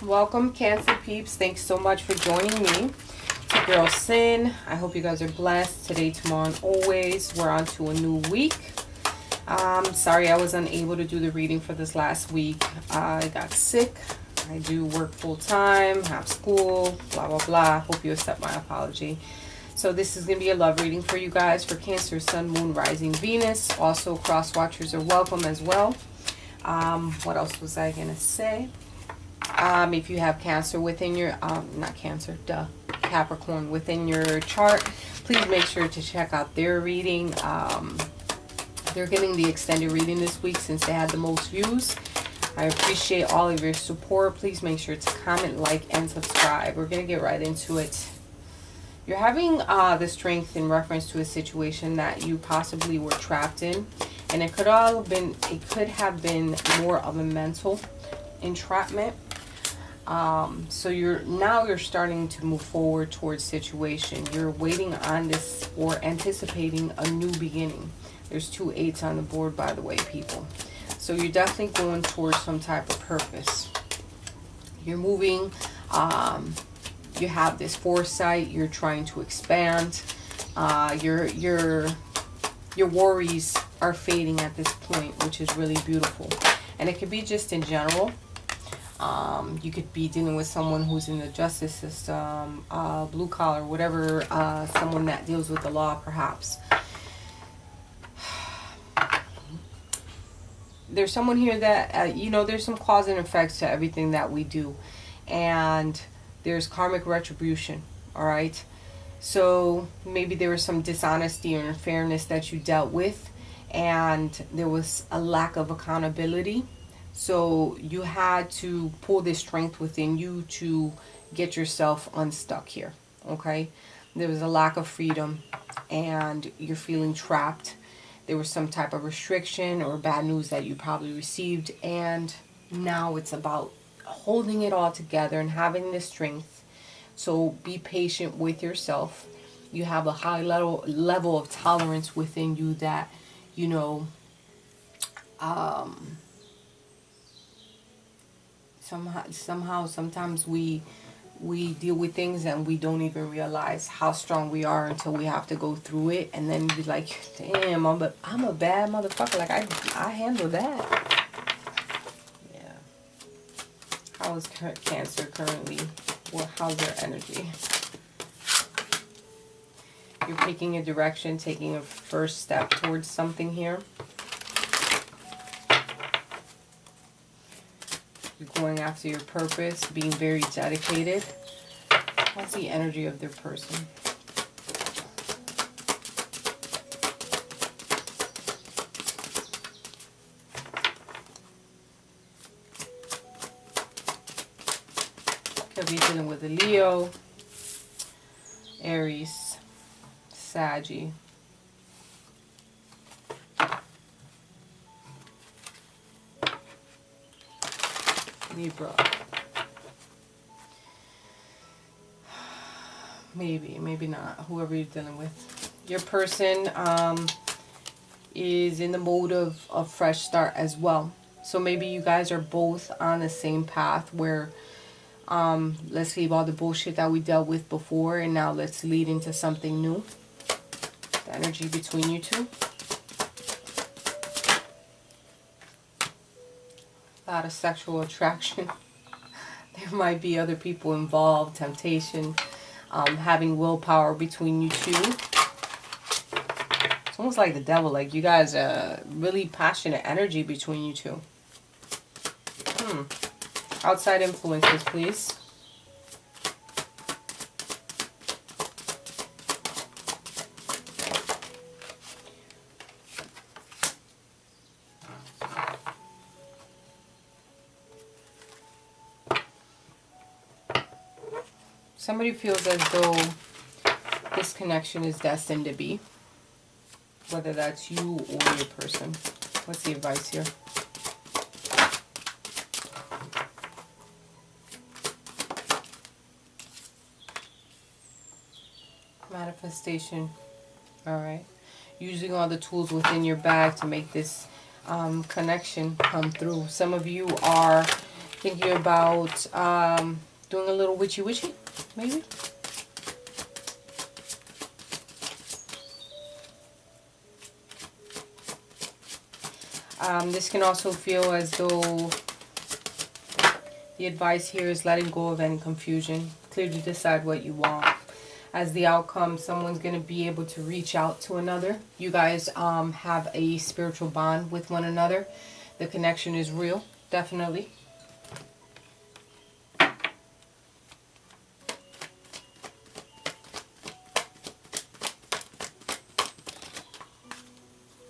Welcome, Cancer peeps. Thanks so much for joining me. It's your girl Sin. I hope you guys are blessed today, tomorrow, and always. We're on to a new week. Sorry I was unable to do the reading for this last week. I got sick. I do work full time, have school, blah, blah, blah. Hope you accept my apology. So this is going to be a love reading for you guys for Cancer, Sun, Moon, Rising, Venus. Also, cross watchers are welcome as well. What else was I going to say? If you have Cancer within your, not Cancer, Capricorn within your chart, please make sure to check out their reading. They're getting the extended reading this week since they had the most views. I appreciate all of your support. Please make sure to comment, like, and subscribe. We're going to get right into it. You're having the strength in reference to a situation that you possibly were trapped in. And it could have been more of a mental entrapment. So you're starting to move forward towards situation. You're waiting on this or anticipating a new beginning. There's 2 8s on the board, by the way, people. So you're definitely going towards some type of purpose. You're moving. You have this foresight. You're trying to expand. Your worries are fading at this point, which is really beautiful. And it could be just in general. You could be dealing with someone who's in the justice system, blue collar, whatever, someone that deals with the law, perhaps. There's someone here that, there's some cause and effects to everything that we do. And there's karmic retribution, all right? So maybe there was some dishonesty or unfairness that you dealt with, and there was a lack of accountability. So you had to pull this strength within you to get yourself unstuck here, okay? There was a lack of freedom, and you're feeling trapped. There was some type of restriction or bad news that you probably received, and now it's about holding it all together and having this strength. So be patient with yourself. You have a high level of tolerance within you that, sometimes we deal with things and we don't even realize how strong we are until we have to go through it, and then be like, damn, I'm a bad motherfucker. Like I handle that. Yeah. How is Cancer currently? Well, how's their energy? You're picking a direction, taking a first step towards something here. You're going after your purpose, being very dedicated. What's the energy of their person? Could be dealing with a Leo, Aries, Saggy. Libra. Maybe not. Whoever you're dealing with. Your person is in the mode of fresh start as well. So maybe you guys are both on the same path where let's leave all the bullshit that we dealt with before, and now let's lead into something new. The energy between you two. A lot of sexual attraction. There might be other people involved, temptation, having willpower between you two. It's almost like the devil, like you guys really passionate energy between you two. Outside influences, please. Somebody feels as though this connection is destined to be. Whether that's you or your person. What's the advice here? Manifestation. Alright. Using all the tools within your bag to make this connection come through. Some of you are Thinking about doing a little witchy, maybe. This can also feel as though the advice here is letting go of any confusion. Clearly decide what you want. As the outcome, someone's going to be able to reach out to another. You guys have a spiritual bond with one another. The connection is real, definitely.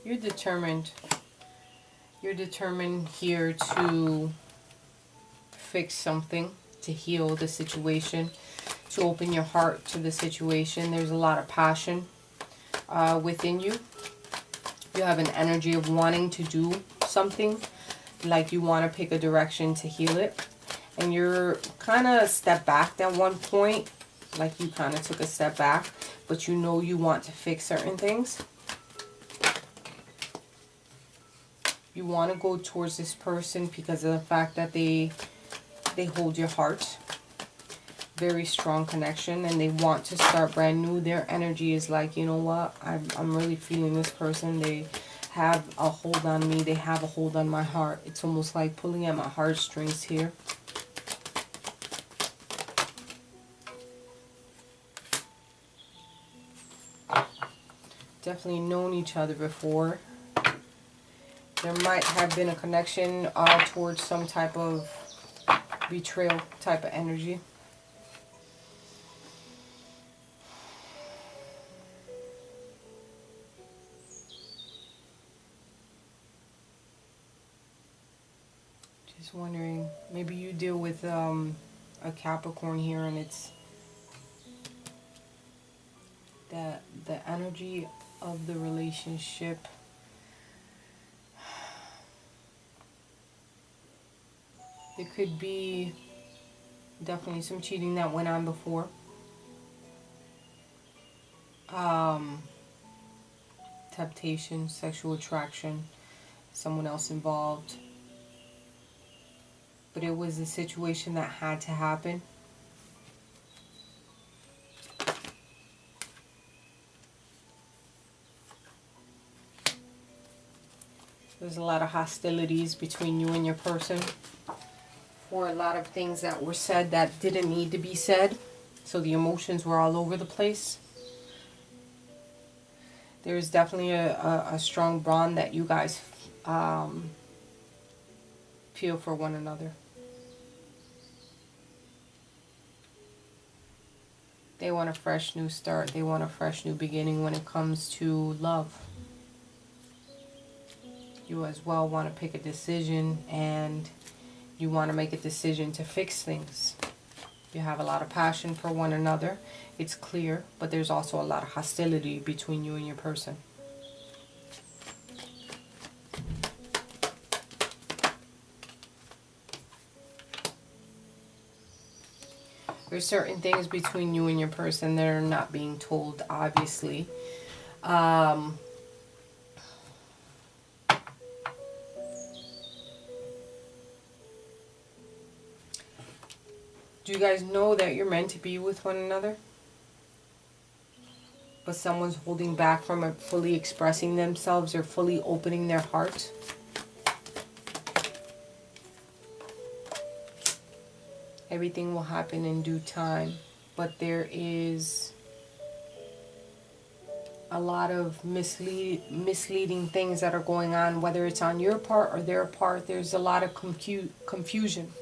You're determined. You're determined here to fix something, to heal the situation, to open your heart to the situation. There's a lot of passion within you. You have an energy of wanting to do something, like you want to pick a direction to heal it. And you're kind of stepped back at one point, like you kind of took a step back, but you know you want to fix certain things. You want to go towards this person because of the fact that they hold your heart. Very strong connection, and they want to start brand new. Their energy is like, you know what, I'm really feeling this person. They have a hold on me. They have a hold on my heart. It's almost like pulling at my heartstrings here. Definitely known each other before. There might have been a connection towards some type of betrayal type of energy. Just wondering, maybe you deal with a Capricorn here, and it's that the energy of the relationship. There could be definitely some cheating that went on before. Temptation, sexual attraction, someone else involved. But it was a situation that had to happen. There's a lot of hostilities between you and your person. Or a lot of things that were said that didn't need to be said. So the emotions were all over the place. There's definitely a strong bond that you guys feel for one another. They want a fresh new start. They want a fresh new beginning when it comes to love. You as well want to pick a decision, and you want to make a decision to fix things. You have a lot of passion for one another. It's clear, but there's also a lot of hostility between you and your person. There's certain things between you and your person that are not being told, obviously. Do you guys know that you're meant to be with one another? But someone's holding back from fully expressing themselves or fully opening their heart. Everything will happen in due time. But there is a lot of misleading things that are going on, whether it's on your part or their part. There's a lot of confusion.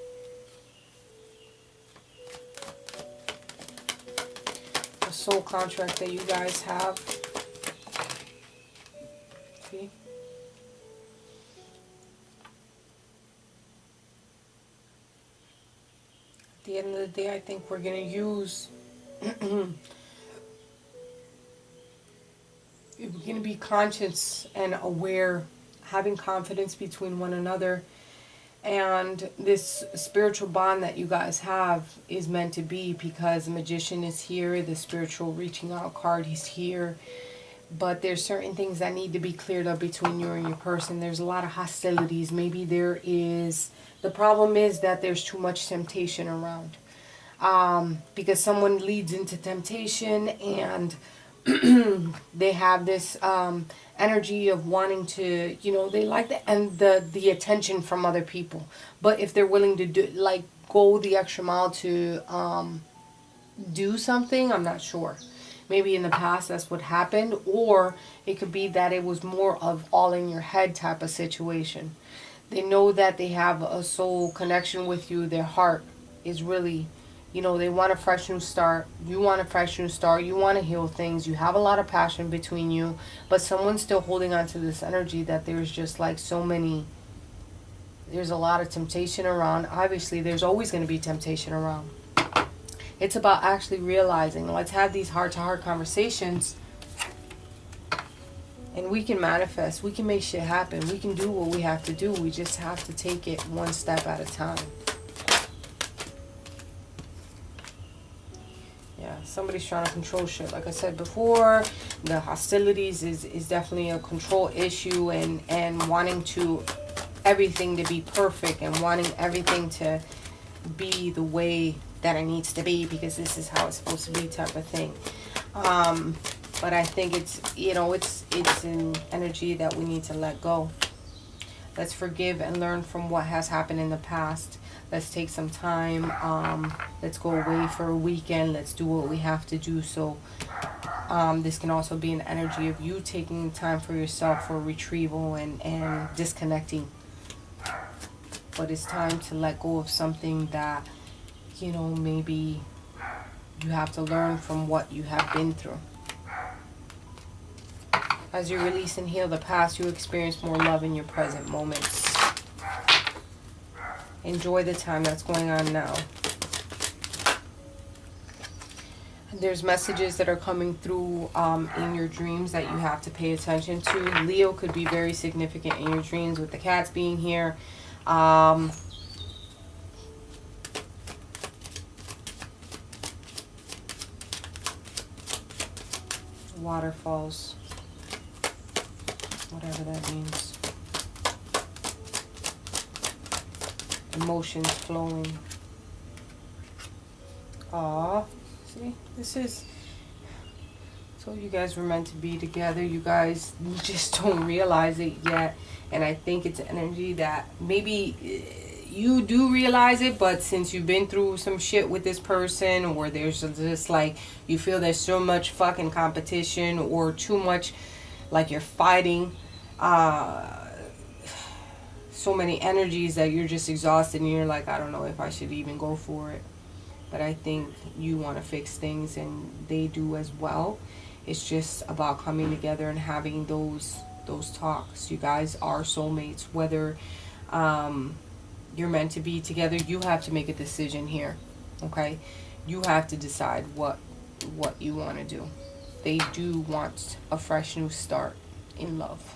Soul contract that you guys have. See? At the end of the day, I think we're going to use we're going to be conscious and aware, having confidence between one another. And this spiritual bond that you guys have is meant to be, because the Magician is here, the spiritual reaching out card, he's here. but there's certain things that need to be cleared up between you and your person. There's a lot of hostilities. Maybe there is, the problem is that there's too much temptation around. Because someone leads into temptation and they have this energy of wanting to, they like the attention from other people. But if they're willing to do, like, go the extra mile to do something, I'm not sure. Maybe in the past that's what happened, or it could be that it was more of all in your head type of situation. They know that they have a soul connection with you. Their heart is really, they want a fresh new start. You want a fresh new start. You want to heal things. You have a lot of passion between you, but someone's still holding on to this energy that there's just like there's a lot of temptation around. Obviously, there's always going to be temptation around. It's about actually realizing, let's have these heart-to-heart conversations, and we can manifest. We can make shit happen. We can do what we have to do. We just have to take it one step at a time. Yeah, somebody's trying to control shit. Like I said before, the hostilities is definitely a control issue, and wanting to everything to be perfect and wanting everything to be the way that it needs to be because this is how it's supposed to be type of thing. But I think it's an energy that we need to let go. Let's forgive and learn from what has happened in the past. Let's take some time. Let's go away for a weekend. Let's do what we have to do. So this can also be an energy of you taking time for yourself for retrieval and disconnecting. But it's time to let go of something that, maybe you have to learn from what you have been through. As you release and heal the past, you experience more love in your present moments. Enjoy the time that's going on now. There's messages that are coming through in your dreams that you have to pay attention to. Leo could be very significant in your dreams with the cats being here. Waterfalls, whatever that means. Emotions flowing. Aw, see, this is, so you guys were meant to be together. You guys just don't realize it yet, and I think it's energy that maybe you do realize it, but since you've been through some shit with this person, or there's just like, you feel there's so much fucking competition, or too much, like you're fighting, so many energies that you're just exhausted and you're like, I don't know if I should even go for it. But I think you want to fix things, and they do as well. It's just about coming together and having those talks. You guys are soulmates. Whether you're meant to be together, you have to make a decision here. Okay, you have to decide what you want to do. They do want a fresh new start in love,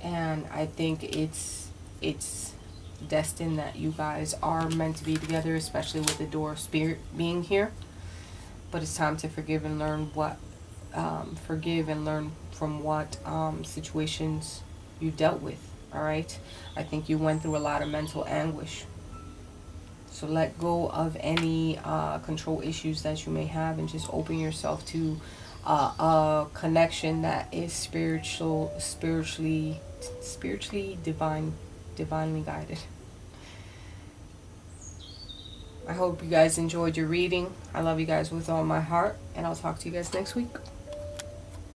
and I think it's destined that you guys are meant to be together, especially with the Door of Spirit being here. But it's time to forgive and learn from what situations you dealt with. All right, I think you went through a lot of mental anguish. So let go of any control issues that you may have, and just open yourself to a connection that is spiritually divinely guided. I hope you guys enjoyed your reading. I love you guys with all my heart, and I'll talk to you guys next week.